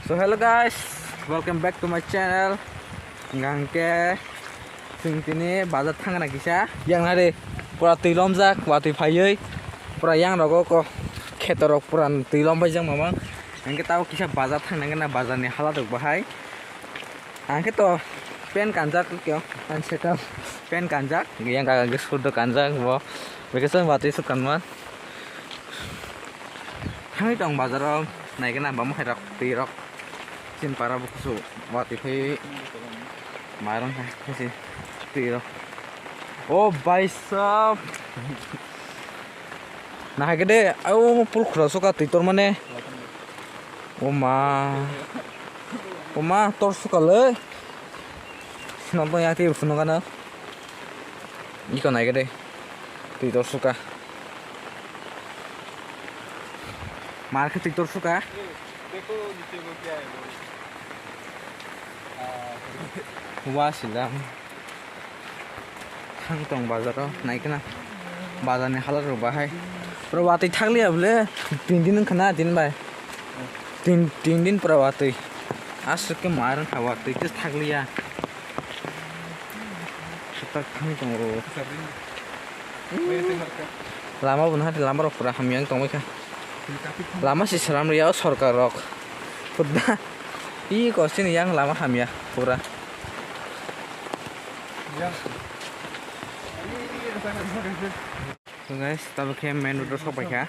So hello guys, welcome back to my channel. Ngangke sing tini bazar thang na kisa. Yang nade pura tilom jak watui phayei. Pura yang rogo ko khetorok pura tilom bai jang mamang. Ngangke tau kisa bazar thang nang na bazar ni halat dok bahai. Angke to pen kanjak kyo an setup pen kanjak yang kagak sudah kanjak bo. Bekesan watui sukan man. Hai tong bazar này cái nào bấm hay rọc tì rọc xin para bốc số và thì phải máy rong hay cái gì tì rọc ô bài sập này cái đấy ô pul khura suka tì tor mane ô ma tor suka le nó bao nhiêu thì phun nó cái nữa ý còn này cái đây tì tor suka market ticket सुका देखो नीचे वो क्या है हुआ सिलाम थांग तंग बाजाराव नायकना बाजारनि हालत बाहाय प्रवाति थागलिया बले 3 दिन खना दिन बाय 3 दिन प्रवाति आसके मारन हावाति तिस थागलिया सता थांग तंग रो लामा बनहा लामा रो पुरा हमियां तंगबायखा lama sih seram dia sorka rock udah ih kosin yang lama hamia pura so guys tapi kayak main udah sopai ya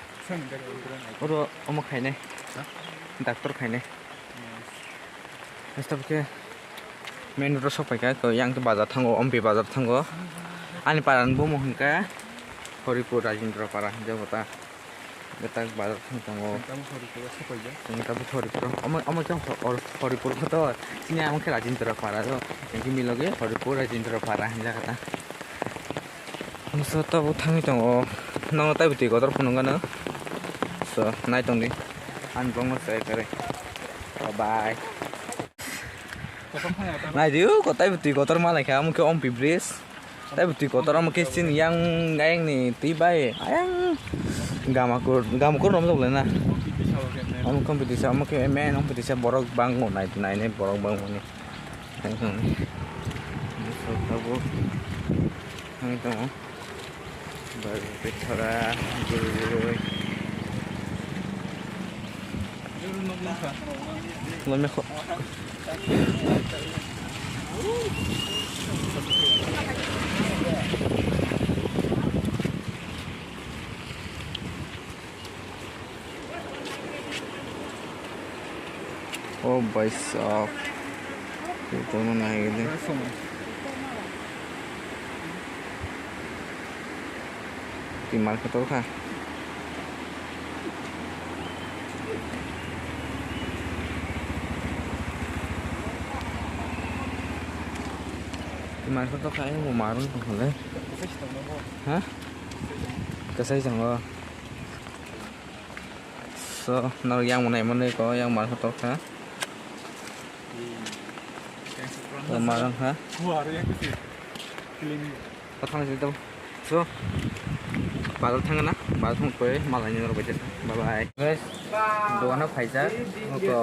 udah omong kayak nih dokter kayak nih tapi kayak main udah sopai ya ke yang ke bazar tanggo ompi bazar tanggo ani paran bu mau hingga Horipur Rajendra parah jauh kota betak bazar tanggo kita bu Horipur omong jauh Horipur kota sini amang ke Rajendra parah tuh yang kimi lagi Horipur Rajendra parah aja kata so tahu tangi tanggo nang tahu betul kotor punung kan so naik tong di anjong saya kere bye naik diu kota betul kotor malah kayak amang ke om pibris tapi betul kotor amang ke sini yang ngayang nih tiba ayang gamakur nom tuh lena amang kompetisi amang ke main kompetisi borok bangun naik ini borok bangun nih so tahu tangi tanggo baru bicara dulu lemah kok oh baisap itu mana ini di market tuh kah di market tuh kayaknya mau marun tuh boleh hah kesai jangan so nào yang mana có yang market tuh kah marun hah patang situ so bazar thang na bazar thang koi malai ni robai bye bye guys doana phaija ko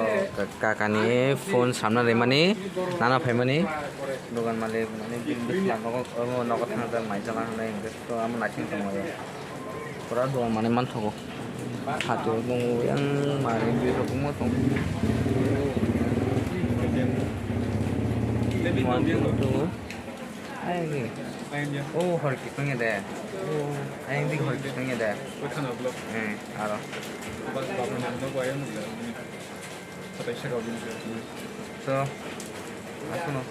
kakani phone samna re mani nana phai mani dogan male mane business la nogo thang da mai jala na invest to am na ching tong pura dogan mane man thogo hatu dong yang mari bi ro mo tong oh hari kitanya deh ayam di hari kitanya deh aro so aku no